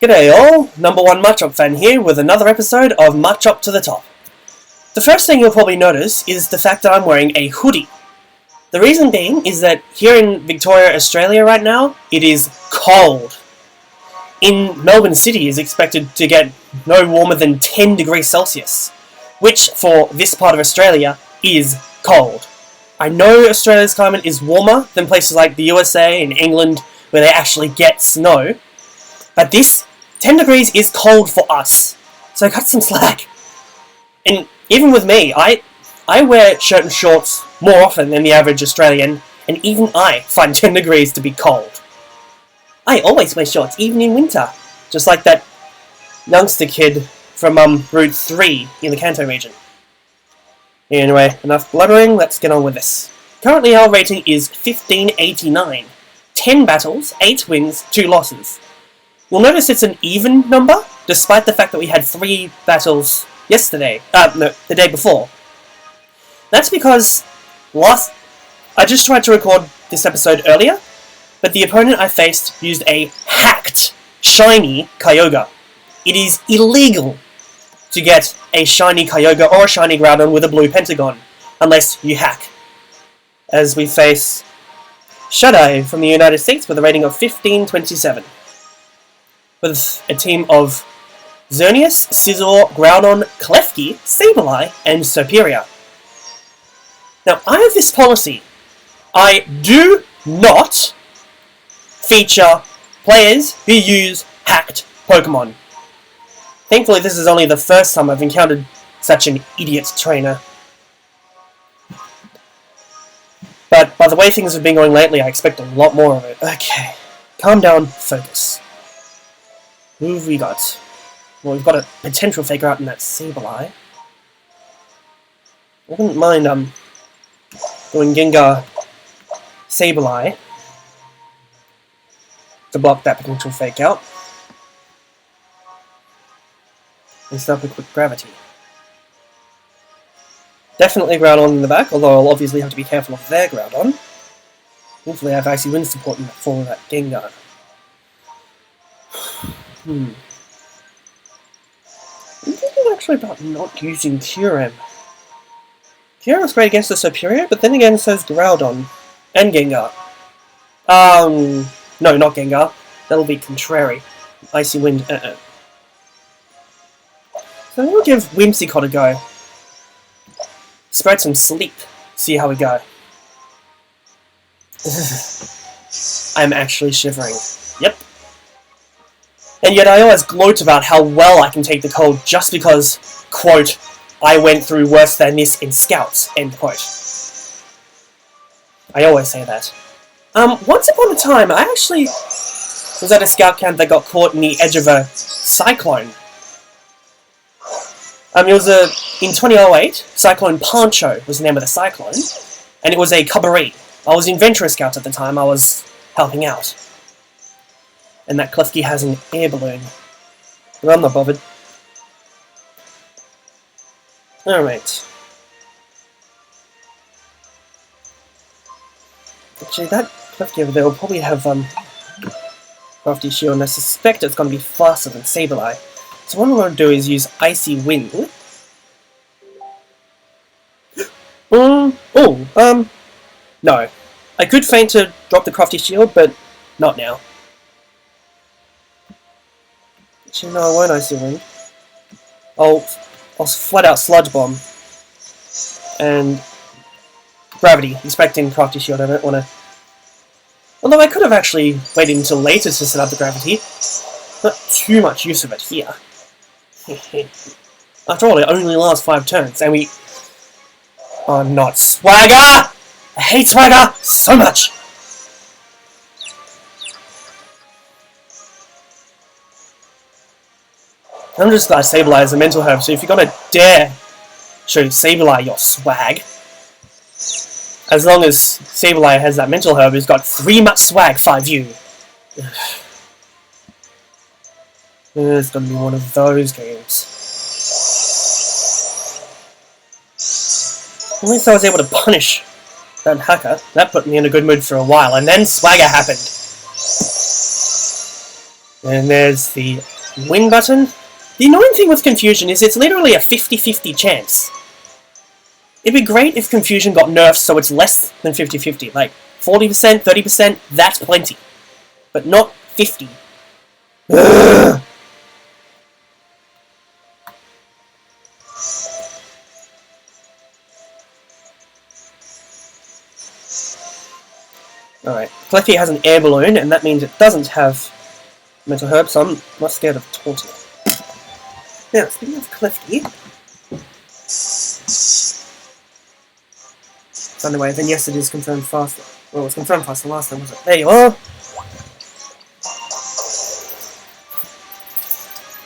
G'day all, number one Machop fan here with another episode of Machop to the Top. The first thing you'll probably notice is the fact that I'm wearing a hoodie. The reason being is that here in Victoria, Australia right now, it is cold. In Melbourne City is expected to get no warmer than 10 degrees Celsius, which for this part of Australia is cold. I know Australia's climate is warmer than places like the USA and England where they actually get snow, but this 10 degrees is cold for us, so cut some slack. And even with me, I wear shirt and shorts more often than the average Australian, and even I find 10 degrees to be cold. I always wear shorts, even in winter, just like that youngster kid from Route 3 in the Kanto region. Anyway, enough blubbering, let's get on with this. Currently our rating is 1589. 10 battles, 8 wins, 2 losses. You'll notice it's an even number, despite the fact that we had 3 battles yesterday, the day before. That's because I just tried to record this episode earlier, but the opponent I faced used a hacked, shiny Kyogre. It is illegal to get a shiny Kyogre or a shiny Groudon with a blue pentagon, unless you hack. As we face Shaddai from the United States with a rating of 1527. With a team of Xerneas, Scizor, Groudon, Klefki, Sableye, and Superior. Now, I have this policy. I do not feature players who use hacked Pokémon. Thankfully, this is only the first time I've encountered such an idiot trainer. But by the way things have been going lately, I expect a lot more of it. Okay, calm down, focus. Who have we got? Well, we've got a potential Faker out in that Sableye. I wouldn't mind going Gengar Sableye to block that potential fake out. And set up a quick gravity. Definitely Groudon in the back, although I'll obviously have to be careful of their Groudon. Hopefully I have Icy Wind support in the form of that Gengar. I'm thinking actually about not using Kyurem. Kyurem's great against the Superior, but then again so's Groudon. And Gengar. No, not Gengar. That'll be contrary. Icy Wind, So I'm gonna give Whimsicott a go. Spread some sleep. See how we go. I'm actually shivering. Yep. And yet I always gloat about how well I can take the cold just because, quote, I went through worse than this in Scouts, end quote. I always say that. Once upon a time, I actually was at a Scout camp that got caught in the edge of a cyclone. It was in 2008, Cyclone Pancho was the name of the cyclone, and it was a cabaret. I was in Ventura Scouts at the time, I was helping out. And that Klefki has an air balloon. But I'm not bothered. Alright. Actually, that Klefki over there will probably have Crafty Shield, and I suspect it's going to be faster than Sableye. So what I'm going to do is use Icy Wind. No. I could feign to drop the Crafty Shield, but not now. Actually, no, I won't Icy Wind. I'll flat out Sludge Bomb. And Gravity, expecting Crafty Shield. I don't want to... Although I could have actually waited until later to set up the Gravity. Not too much use of it here. After all, it only lasts 5 turns, and we... Oh, not Swagger! I hate Swagger so much! I'm just glad Sableye is a mental herb, so if you're gonna dare show Sableye your swag, as long as Sableye has that mental herb, he's got 3 much swag, 5U. It's gonna be one of those games. At least I was able to punish that hacker. That put me in a good mood for a while, and then Swagger happened. And there's the Win button? The annoying thing with Confusion is it's literally a 50-50 chance. It'd be great if Confusion got nerfed so it's less than 50-50. Like, 40%, 30%, that's plenty. But not 50. Ugh. Alright, Klefki has an air balloon, and that means it doesn't have Mental Herb, so I'm not scared of taunting. Now, speaking of Klefki, it's underway, then yes, it is confirmed faster. Well, it was confirmed faster last time, was it? There you are!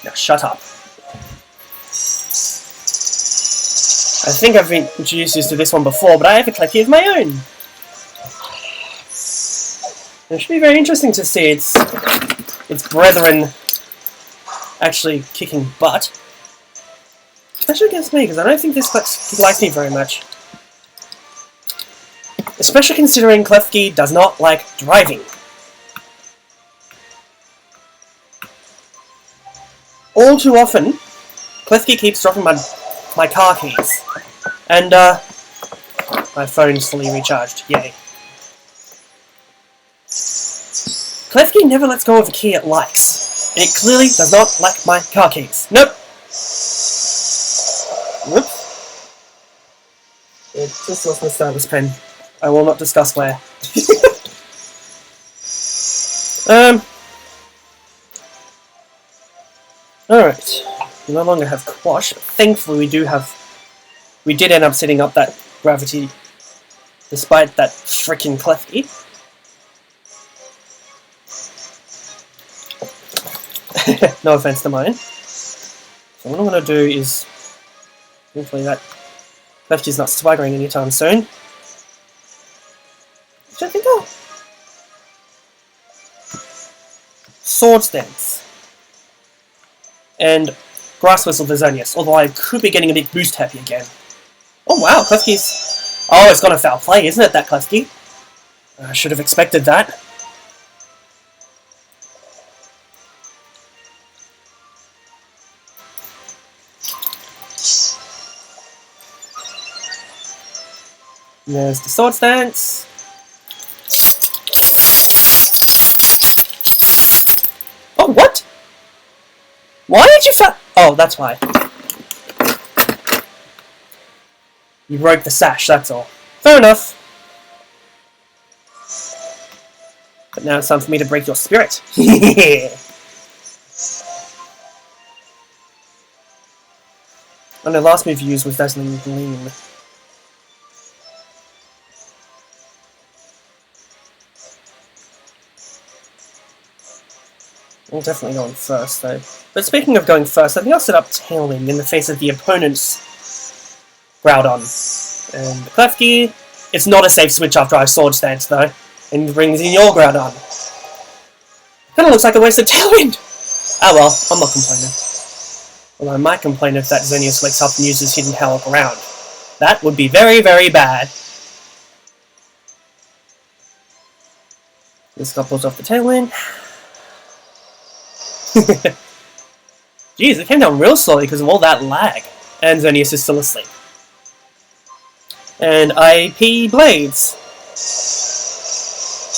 Now, shut up. I think I've been introduced you to this one before, but I have a Klefki of my own! It should be very interesting to see its brethren actually kicking butt. Especially against me, because I don't think this Klefki likes me very much. Especially considering Klefki does not like driving. All too often, Klefki keeps dropping my car keys. And, my phone's fully recharged. Yay. Klefki never lets go of a key it likes, and it clearly does not like my car keys. Nope! Whoops. It just lost my stylus pen. I will not discuss where. Alright. We no longer have Quash, but thankfully we did end up setting up that gravity, despite that frickin' Klefki. No offense to mine. So what I'm going to do is, hopefully that Klefki's not swaggering anytime soon. Which I think I'll... Sword Stance. And Grass Whistle Desonius, although I could be getting a big boost happy again. Oh wow, Klefki's... Oh, it's gone a foul play, isn't it, that Klefki? I should have expected that. There's the Sword Stance. Oh, what? Why did you Oh, that's why. You broke the sash, that's all. Fair enough. But now it's time for me to break your spirit. And the last move you used was Dazzling Gleam. I'm definitely going first, though. But speaking of going first, I think I'll set up Tailwind in the face of the opponent's Groudon. And the Klefki, it's not a safe switch after I Sword Stance, though. And brings in your Groudon. Kinda looks like a waste of Tailwind! Ah well, I'm not complaining. Although I might complain if that Xerneas wakes up and uses Hidden Power Ground. That would be very, very bad. This guy pulls off the Tailwind. Jeez, it came down real slowly because of all that lag. And Xerneas is still asleep. And I pee Blades.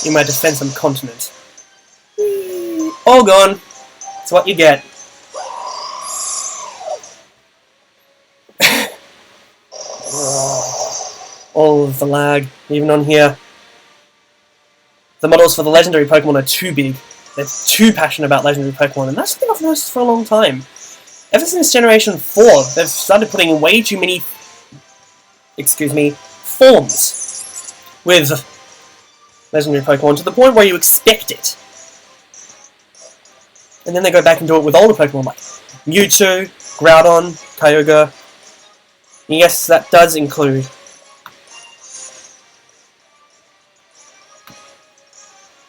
In my defense, I'm continent. All gone. That's what you get. All of the lag, even on here. The models for the legendary Pokemon are too big. They're too passionate about legendary Pokemon, and that's something I've noticed for a long time. Ever since Generation 4, they've started putting in way too many, forms with legendary Pokemon to the point where you expect it. And then they go back and do it with older Pokemon like Mewtwo, Groudon, Kyogre. And yes, that does include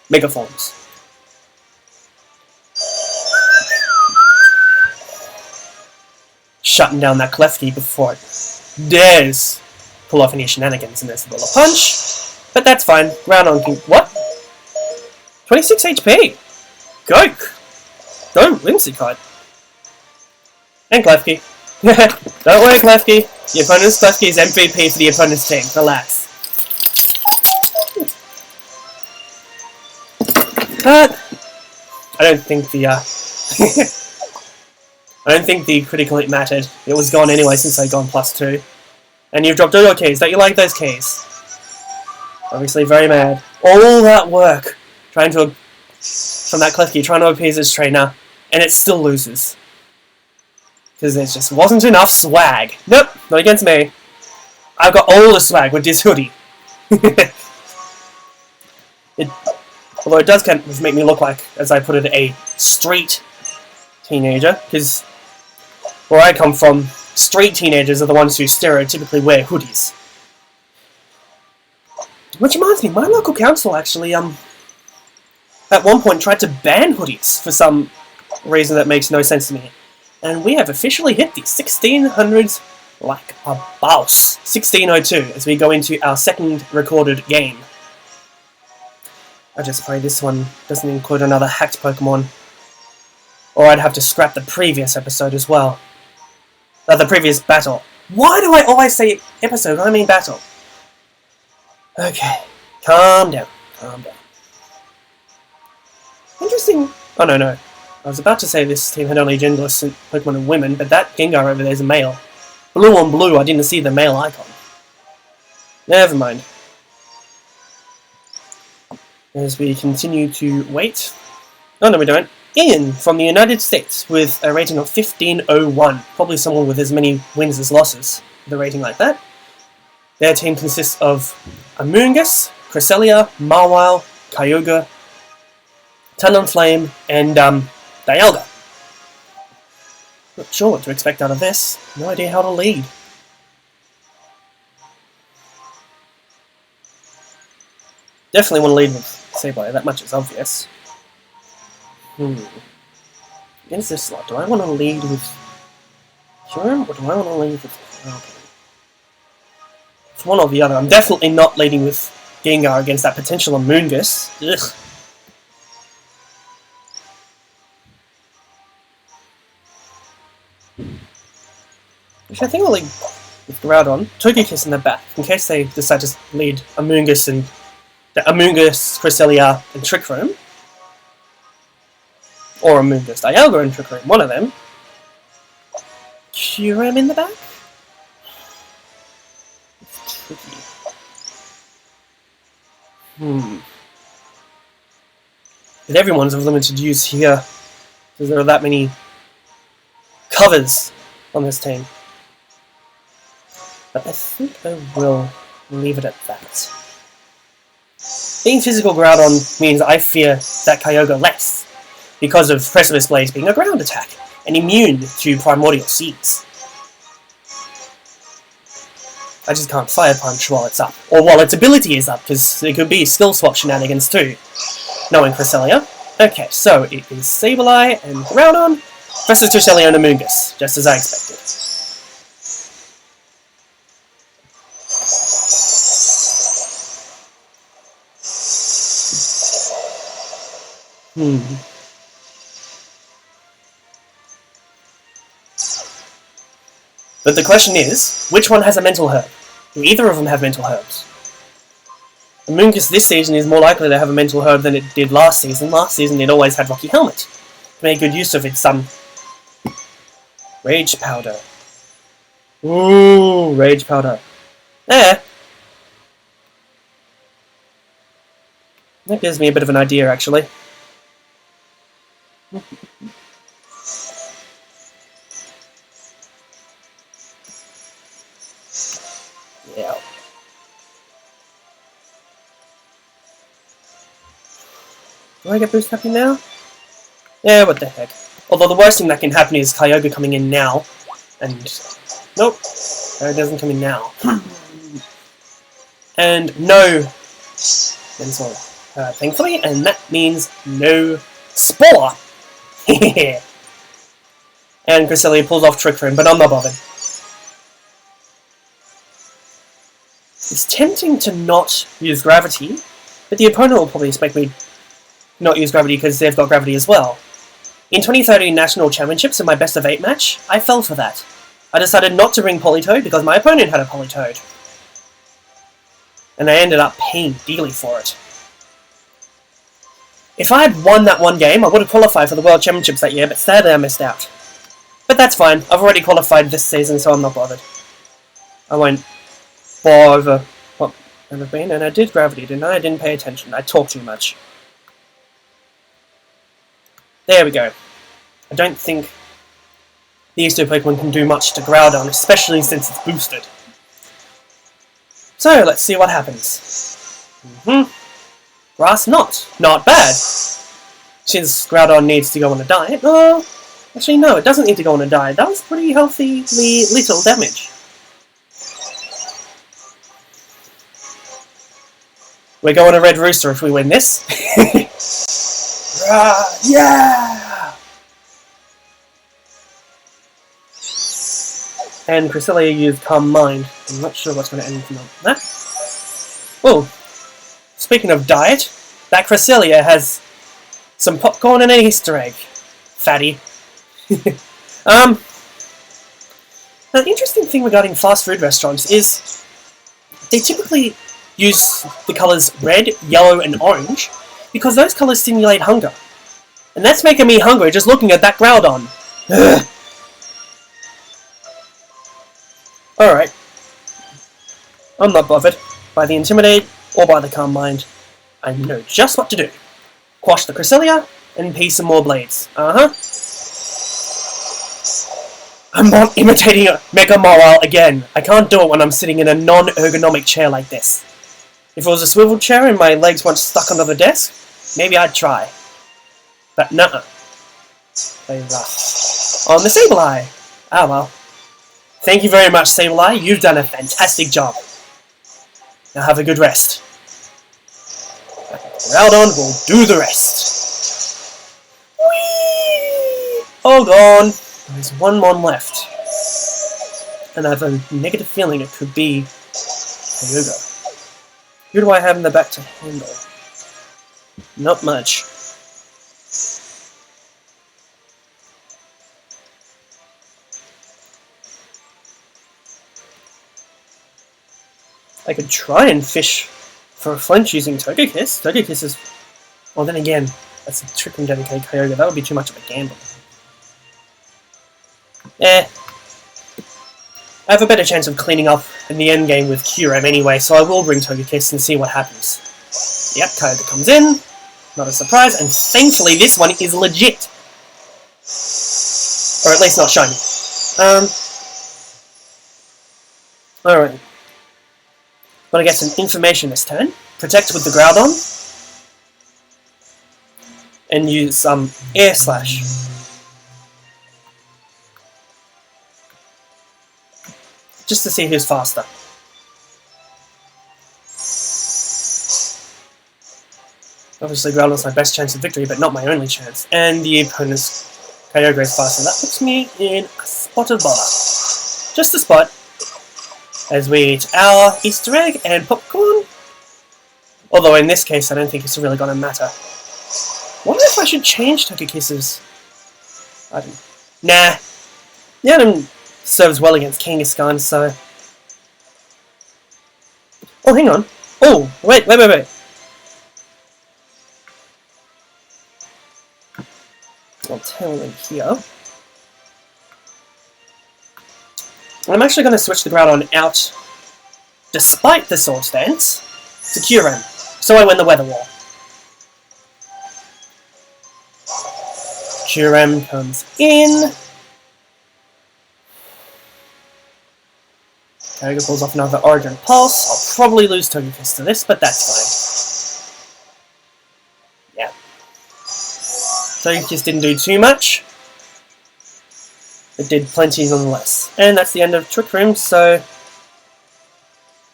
Mega Forms. Shutting down that Klefki before it dares pull off any shenanigans, and there's a little punch. But that's fine. Groudon can... What? 26 HP! Go! Go, Whimsicott! And Klefki. Don't worry, Klefki. The opponent's Klefki is MVP for the opponent's team. Relax. But I don't think the I don't think the critical hit mattered. It was gone anyway since I'd gone +2. And you've dropped all your keys. Don't you like those keys? Obviously very mad. All that work trying to from that Klefki, trying to appease his trainer, and it still loses. Because there just wasn't enough swag. Nope, not against me. I've got all the swag with this hoodie. Although it does kind of make me look like, as I put it, a street teenager, because where I come from, street teenagers are the ones who stereotypically wear hoodies. Which reminds me, my local council actually, at one point tried to ban hoodies for some reason that makes no sense to me. And we have officially hit the 1600s like a boss. 1602, as we go into our second recorded game. I just pray this one doesn't include another hacked Pokemon. Or I'd have to scrap the previous episode as well. The previous battle. Why do I always say episode when I mean battle? Okay, calm down, calm down. Interesting. Oh no. I was about to say this team had only genderless Pokemon and women, but that Gengar over there is a male. Blue on blue, I didn't see the male icon. Never mind. As we continue to wait. Oh no, we don't. Ian from the United States with a rating of 1501. Probably someone with as many wins as losses with a rating like that. Their team consists of Amoonguss, Cresselia, Mawile, Kyogre, Talonflame, and Dialga. Not sure what to expect out of this. No idea how to lead. Definitely want to lead with Sableye, that much is obvious. Against this slot, do I want to lead with Kyurem, or do I want to lead with... Okay. It's one or the other. I'm definitely not leading with Gengar against that potential Amoonguss. Ugh. Which I think I'll lead with Groudon, Togekiss in the back, in case they decide to lead Amoonguss and... Amoonguss, Cresselia, and Trick Room. Or Amoonguss, Dialga, and Trick Room, one of them. Kyurem in the back? It's tricky. But everyone's of limited use here, because there are that many covers on this team. But I think I will leave it at that. Being physical Groudon means I fear that Kyogre less, because of Precipice Blaze being a ground attack, and immune to Primordial Seeds. I just can't Fire Punch while it's up, or while its ability is up, because there could be skill swap shenanigans too, knowing Cresselia. Okay, so it is Sableye and Groudon versus Cresselia and Amoonguss, just as I expected. But the question is, which one has a mental herb? Do either of them have mental herbs? Amoonguss this season is more likely to have a mental herb than it did last season. Last season it always had Rocky Helmet. It made good use of its Rage Powder. Ooh, Rage Powder. That gives me a bit of an idea, actually. Yeah. Do I get boost happy now? Yeah, what the heck. Although the worst thing that can happen is Kyogre coming in now. And... nope. It doesn't come in now. And no... Mental, thankfully, and that means no Spore! And Cresselia pulls off Trick Room, but I'm not bothered. It's tempting to not use Gravity, but the opponent will probably expect me not use Gravity because they've got Gravity as well. In 2013 National Championships in my best of 8 match, I fell for that. I decided not to bring Politoed because my opponent had a Politoed. And I ended up paying dearly for it. If I had won that one game, I would have qualified for the World Championships that year, but sadly I missed out. But that's fine, I've already qualified this season, so I'm not bothered. I won't bore over what I've been, and I did Gravity, didn't I? I didn't pay attention, I talk too much. There we go. I don't think these two Pokemon can do much to Groudon, especially since it's boosted. So, let's see what happens. Grass Knot. Not bad. Since Groudon needs to go on a diet. Oh, actually no, it doesn't need to go on a diet. That was pretty healthily little damage. We're going to Red Rooster if we win this. Yeah! And Cresselia used Calm Mind. I'm not sure what's going to end from that. Oh, speaking of diet, that Cresselia has some popcorn and an Easter egg. Fatty. An interesting thing regarding fast food restaurants is they typically use the colours red, yellow, and orange because those colours stimulate hunger. And that's making me hungry just looking at that Groudon. Ugh. Alright. I'm not bothered by the Intimidate or by the Calm Mind. I know just what to do. Quash the Cresselia and pee some more blades. I'm not imitating Mega Morale again. I can't do it when I'm sitting in a non-ergonomic chair like this. If it was a swivel chair and my legs weren't stuck under the desk, maybe I'd try. But nuh-uh. They rough. On the Sableye! Ah well. Thank you very much, Sableye. You've done a fantastic job. Now have a good rest. Groudon will do the rest. Whee! All gone. There's one mon left. And I have a negative feeling it could be Kyogre. Who do I have in the back to handle? Not much. I could try and fish for a flinch using Togekiss. Togekiss is... Well, then again, that's a trick from dedicated Kyogre. That would be too much of a gamble. I have a better chance of cleaning up in the endgame with Kyurem anyway, so I will bring Togekiss and see what happens. Yep, Kyogre comes in. Not a surprise, and thankfully this one is legit. Or at least not shiny. Alright. Gotta get some information this turn. Protect with the Groudon. And use some Air Slash. Just to see who's faster. Obviously Groudon's my best chance of victory, but not my only chance. And the opponent's Kyogre is faster. That puts me in a spot of bother. Just a spot. As we eat our Easter egg and popcorn. Although in this case I don't think it's really gonna matter. Wonder if I should change Togekiss's... I don't... Nah. The item serves well against Kangaskhan, so... Oh, hang on. Oh, wait. I'll tell them here. I'm actually going to switch the Groudon out, despite the Swords Dance, to Kyurem, so I win the Weather War. Kyurem comes in. Kyogre pulls off another Origin Pulse. I'll probably lose Togekiss to this, but that's fine. Yeah. Togekiss didn't do too much. It did plenty nonetheless. And that's the end of Trick Room, so...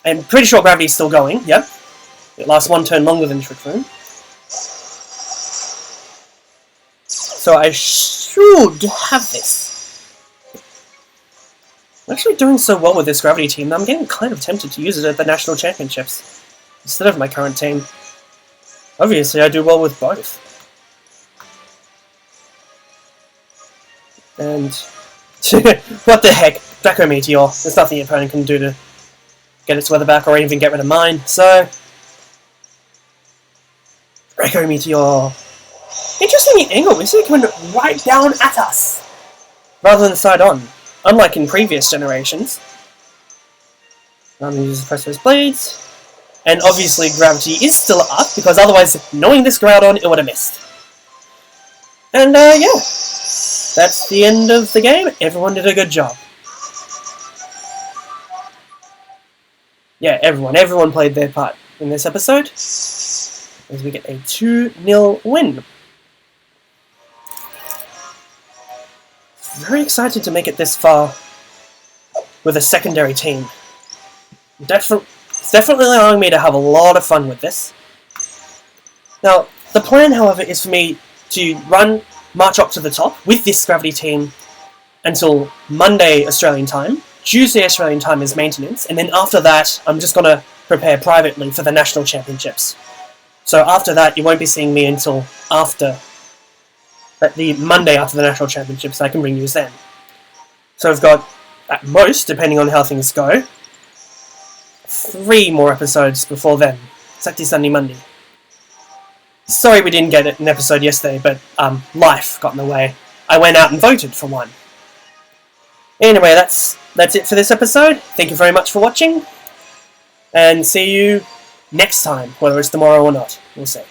I'm pretty sure Gravity's still going, yep. It lasts one turn longer than Trick Room. So I should have this. I'm actually doing so well with this Gravity team that I'm getting kind of tempted to use it at the National Championships, instead of my current team. Obviously I do well with both. And what the heck, Draco Meteor. There's nothing your opponent can do to get its weather back or even get rid of mine. So, Draco Meteor. Interesting angle. We see it coming right down at us, rather than side on, unlike in previous generations. I'm going to use Press those blades. And obviously gravity is still up, because otherwise, knowing this Groudon, it would have missed. And yeah, that's the end of the game. Everyone did a good job. Yeah, everyone played their part in this episode, as we get a 2-0 win. Very excited to make it this far with a secondary team. It's definitely allowing me to have a lot of fun with this. Now, the plan, however, is for me to run Machop to the top with this gravity team until Monday Australian time. Tuesday Australian time is maintenance, and then after that, I'm just going to prepare privately for the National Championships. So after that, you won't be seeing me until after the Monday after the National Championships. I can bring news then. So I've got, at most, depending on how things go, 3 more episodes before then. Saturday, Sunday, Monday. Sorry we didn't get an episode yesterday, but life got in the way. I went out and voted for one. Anyway, that's it for this episode. Thank you very much for watching, and see you next time, whether it's tomorrow or not. We'll see.